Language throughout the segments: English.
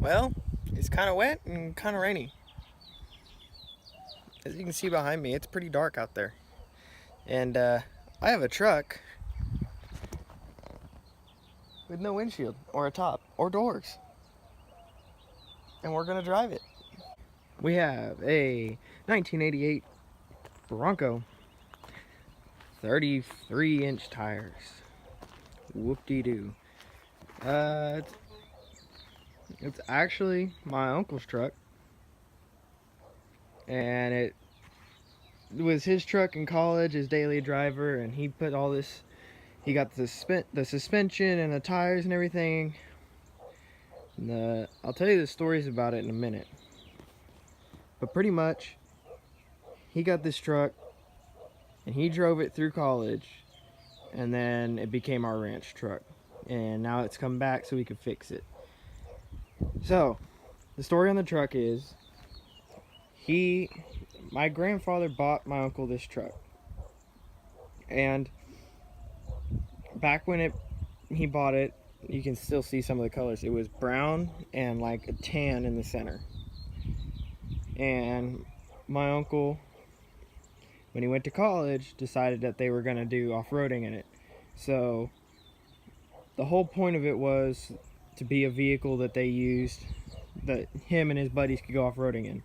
Well, it's kind of wet and kind of rainy. As you can see behind me, it's pretty dark out there. And I have a truck with no windshield or a top or doors. And we're going to drive it. We have a 1988 Bronco, 33-inch tires. Whoop-de-doo. It's actually my uncle's truck. And it was his truck in college, his daily driver, and he put all this, he got the suspension and the tires and everything. And I'll tell you the stories about it in a minute. But pretty much, he got this truck and he drove it through college, and then it became our ranch truck. And now it's come back so we could fix it. So, the story on the truck is, my grandfather bought my uncle this truck. And back when he bought it, you can still see some of the colors. It was brown and like a tan in the center. And my uncle, when he went to college, decided that they were going to do off-roading in it. So the whole point of it was to be a vehicle that they used, that him and his buddies could go off-roading in.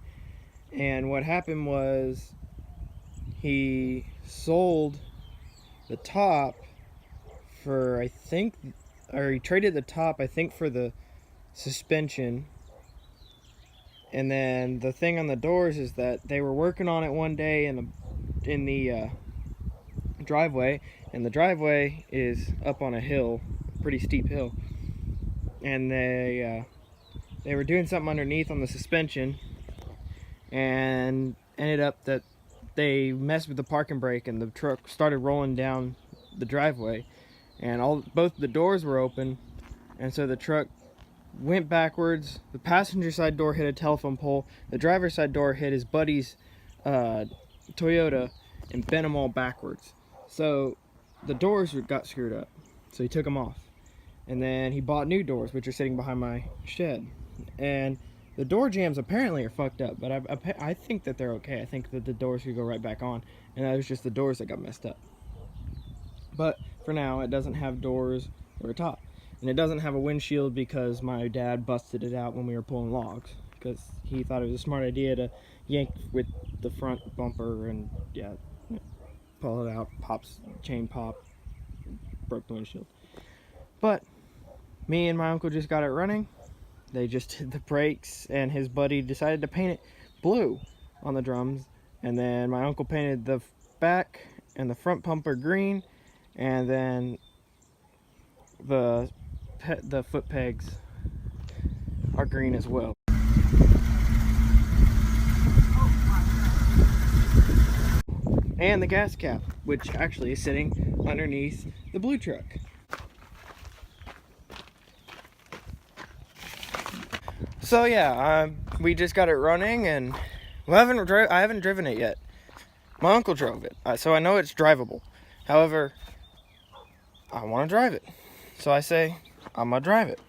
And what happened was he sold the top for, he traded the top, I think, for the suspension. And then the thing on the doors is that they were working on it one day in the driveway, and the driveway is up on a hill, pretty steep hill. And they were doing something underneath on the suspension, and ended up that they messed with the parking brake, and the truck started rolling down the driveway, and both the doors were open, and so the truck went backwards. The passenger side door hit a telephone pole, the driver's side door hit his buddy's Toyota and bent them all backwards. So the doors got screwed up, so he took them off, and then he bought new doors, which are sitting behind my shed. And the door jams apparently are fucked up, but I think that they're okay. I think that the doors could go right back on, and that was just the doors that got messed up. But for now, it doesn't have doors or a top. And it doesn't have a windshield because my dad busted it out when we were pulling logs, because he thought it was a smart idea to yank with the front bumper and, yeah, pull it out, chain pop, broke the windshield. But me and my uncle just got it running. They just did the brakes, and his buddy decided to paint it blue on the drums. And then my uncle painted the back and the front bumper green, and then the foot pegs are green as well. And the gas cap, which actually is sitting underneath the blue truck. So yeah, we just got it running, and I haven't driven it yet. My uncle drove it, so I know it's drivable. However, I want to drive it, so I say I'm gonna drive it.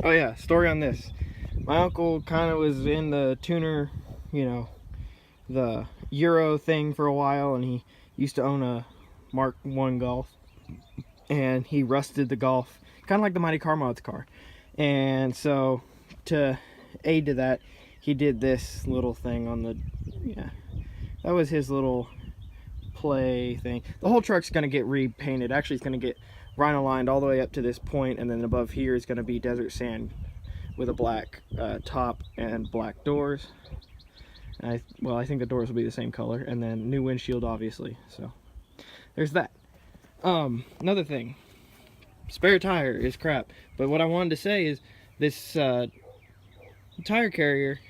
Oh yeah, story on this. My uncle kind of was in the tuner, the Euro thing for a while, and he used to own a Mark I Golf, and he rusted the Golf, kind of like the Mighty Car Mods car. And so, to aid to that, he did this little thing on the, that was his little play thing. The whole truck's going to get repainted. Actually, it's going to get rhino lined all the way up to this point, and then above here is going to be desert sand with a black top and black doors. And I think the doors will be the same color, and then new windshield, obviously. So, there's that. Another thing. Spare tire is crap, but what I wanted to say is this tire carrier,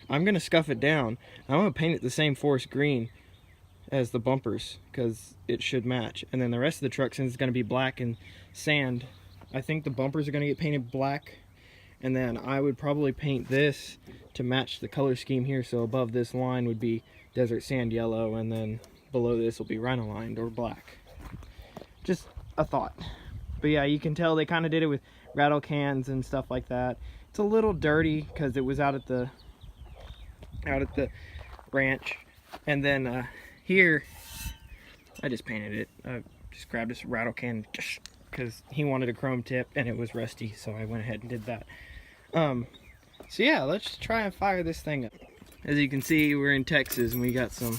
I'm gonna scuff it down. I'm gonna paint it the same forest green as the bumpers, because it should match. And then the rest of the truck, since it's gonna be black and sand, I think the bumpers are gonna get painted black, and then I would probably paint this to match the color scheme here. So above this line would be desert sand yellow, and then below this will be rhino lined or black. Just a thought. But yeah, you can tell they kind of did it with rattle cans and stuff like that. It's a little dirty because it was out at the ranch. And then here, I just painted it. I just grabbed this rattle can because he wanted a chrome tip and it was rusty, so I went ahead and did that. So yeah, let's try and fire this thing up. As you can see, we're in Texas and we got some,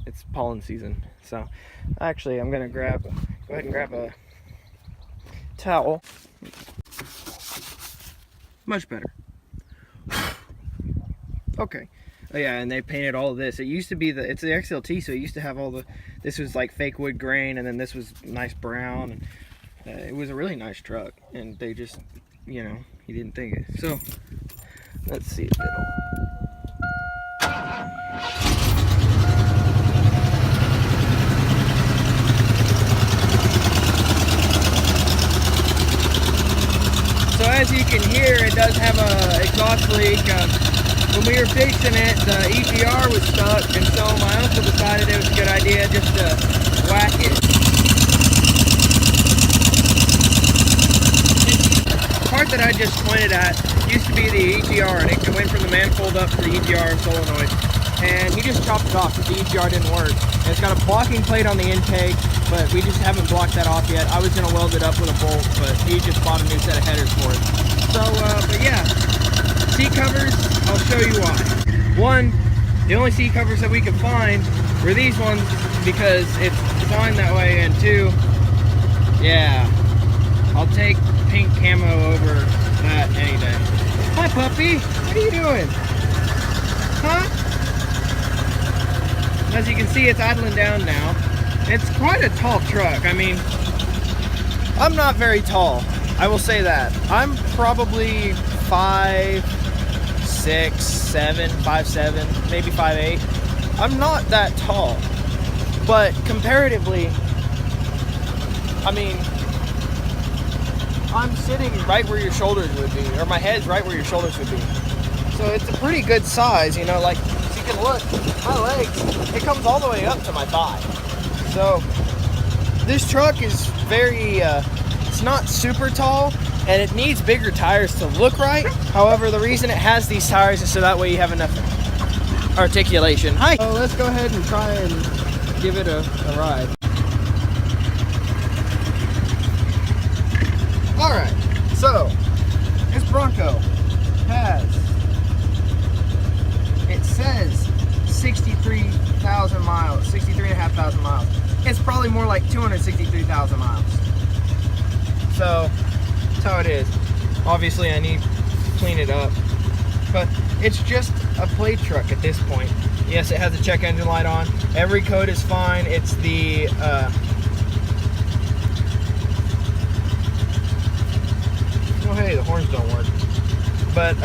it's pollen season. So actually I'm gonna go ahead and grab a towel. Much better. Okay. Oh yeah, and they painted all of this. It used to be it's the XLT, so it used to have all the, this was like fake wood grain, and then this was nice brown, and it was a really nice truck, and they just, you know, he didn't think it. So let's see if it'll. So as you can hear, it does have a exhaust leak. When we were fixing it, the EGR was stuck, and so my uncle decided it was a good idea just to whack it. The part that I just pointed at used to be the EGR, and it went from the manifold up to the EGR solenoid. And he just chopped it off because the EGR didn't work. And it's got a blocking plate on the intake, but we just haven't blocked that off yet. I was going to weld it up with a bolt, but he just bought a new set of headers for it. So, but yeah. Seat covers, I'll show you why. One, the only seat covers that we could find were these ones because it's designed that way, and two, yeah, I'll take pink camo over that any day. Hi puppy, what are you doing? Huh? As you can see, it's idling down now. It's quite a tall truck. I mean, I'm not very tall, I will say that. I'm probably 5'6", 7", 5'7", maybe 5'8". I'm not that tall, but comparatively, I mean, I'm sitting right where your shoulders would be, or my head's right where your shoulders would be. So it's a pretty good size, you know, like, as you can look, my legs, it comes all the way up to my thigh. So this truck is very, it's not super tall, and it needs bigger tires to look right. However, the reason it has these tires is so that way you have enough articulation. Hi! So let's go ahead and try and give it a ride. Alright, so this Bronco has, it says 63,000 miles, 63,500 miles. It's probably more like 263,000 miles. So that's how it is. Obviously I need to clean it up, but it's just a play truck at this point. Yes, it has a check engine light on. Every code is fine. It's the oh hey, the horns don't work, but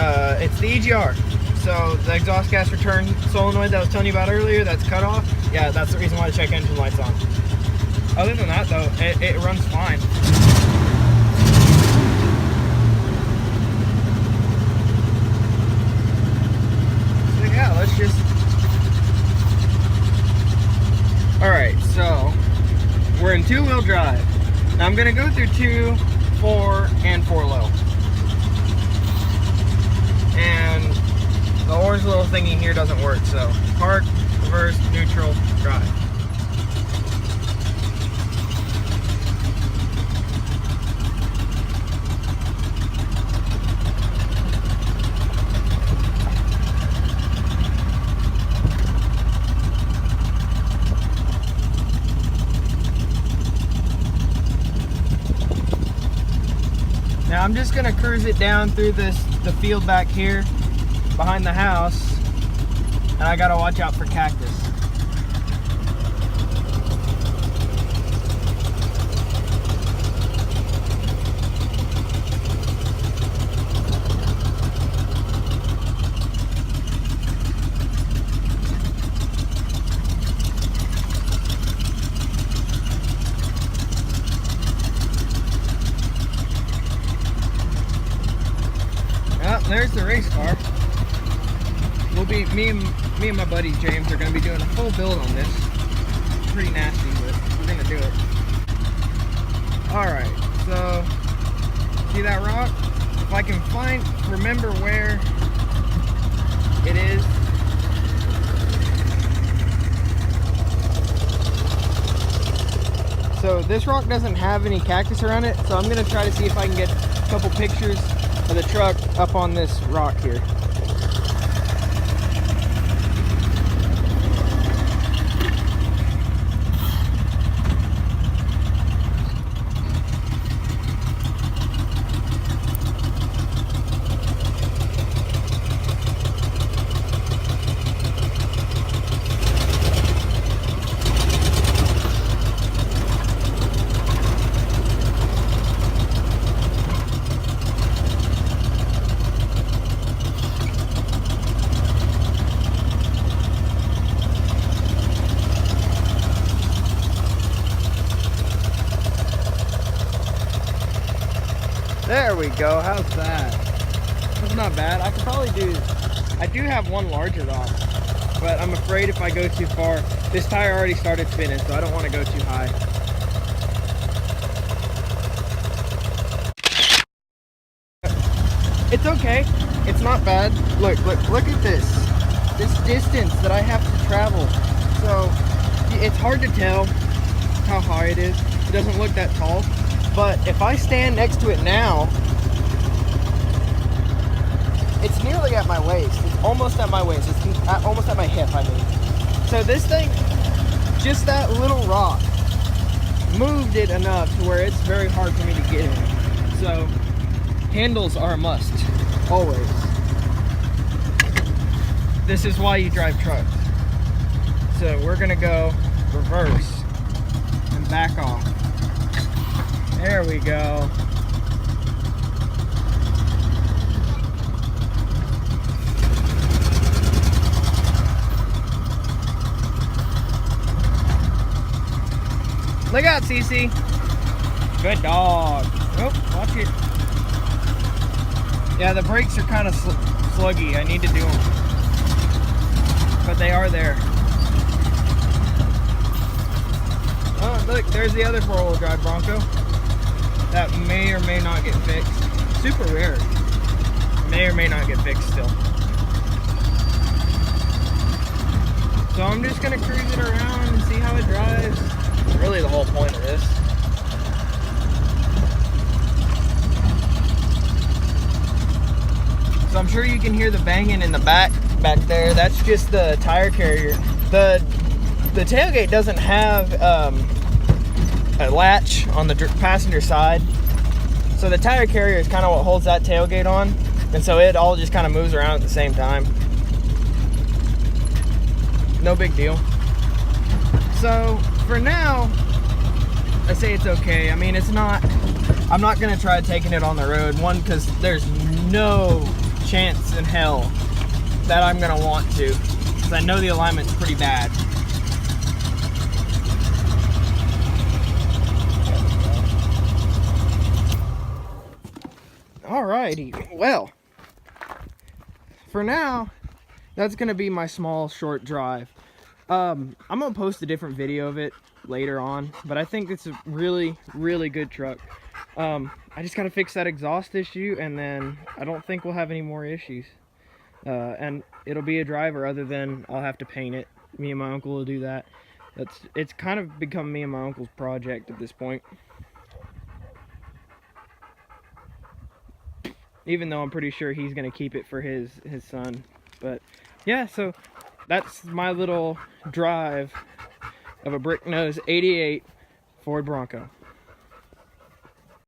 it's the EGR. So the exhaust gas return solenoid that I was telling you about earlier, that's cut off. Yeah, that's the reason why the check engine light's on. Other than that though, it runs fine. Let's just, alright, so we're in 2-wheel drive. Now I'm gonna go through 2, 4, and 4 low. And the orange little thingy here doesn't work, so park, reverse, neutral, drive. Now I'm just gonna cruise it down through the field back here behind the house, and I gotta watch out for cactus. There's the race car. We'll be, me and my buddy James are going to be doing a full build on this. Pretty nasty, but we're going to do it. Alright, So, see that rock? If I can remember where it is. So this rock doesn't have any cactus around it, so I'm gonna try to see if I can get a couple pictures of the truck up on this rock here. There we go, how's that? That's not bad. I could probably I do have one larger rock, but I'm afraid if I go too far, this tire already started spinning, so I don't want to go too high. It's okay, it's not bad. Look at this distance that I have to travel. So it's hard to tell how high it is. It doesn't look that tall. But if I stand next to it now, it's nearly at my waist. It's almost at my waist. It's almost at my hip, I mean. So this thing, just that little rock, moved it enough to where it's very hard for me to get in. So handles are a must, always. This is why you drive trucks. So we're gonna go reverse and back off. There we go. Look out, Cece. Good dog. Oh, watch it. Yeah, the brakes are kind of sluggy. I need to do them. But they are there. Oh, look, there's the other four-wheel drive Bronco. That may or may not get fixed. Super rare. May or may not get fixed still. So I'm just gonna cruise it around and see how it drives. That's really the whole point of this. So I'm sure you can hear the banging in the back there. That's just the tire carrier. The tailgate doesn't have a latch on the passenger side, so the tire carrier is kind of what holds that tailgate on, and so it all just kind of moves around at the same time. No big deal. So for now, I say it's okay. I mean, I'm not gonna try taking it on the road. One, because there's no chance in hell that I'm gonna want to, because I know the alignment's pretty bad. Alrighty, well, for now, that's gonna be my small, short drive. I'm gonna post a different video of it later on, but I think it's a really, really good truck. I just gotta fix that exhaust issue, and then I don't think we'll have any more issues. And it'll be a driver, other than I'll have to paint it. Me and my uncle will do that. It's kind of become me and my uncle's project at this point. Even though I'm pretty sure he's gonna keep it for his son. But yeah, so that's my little drive of a brick nose '88 Ford Bronco.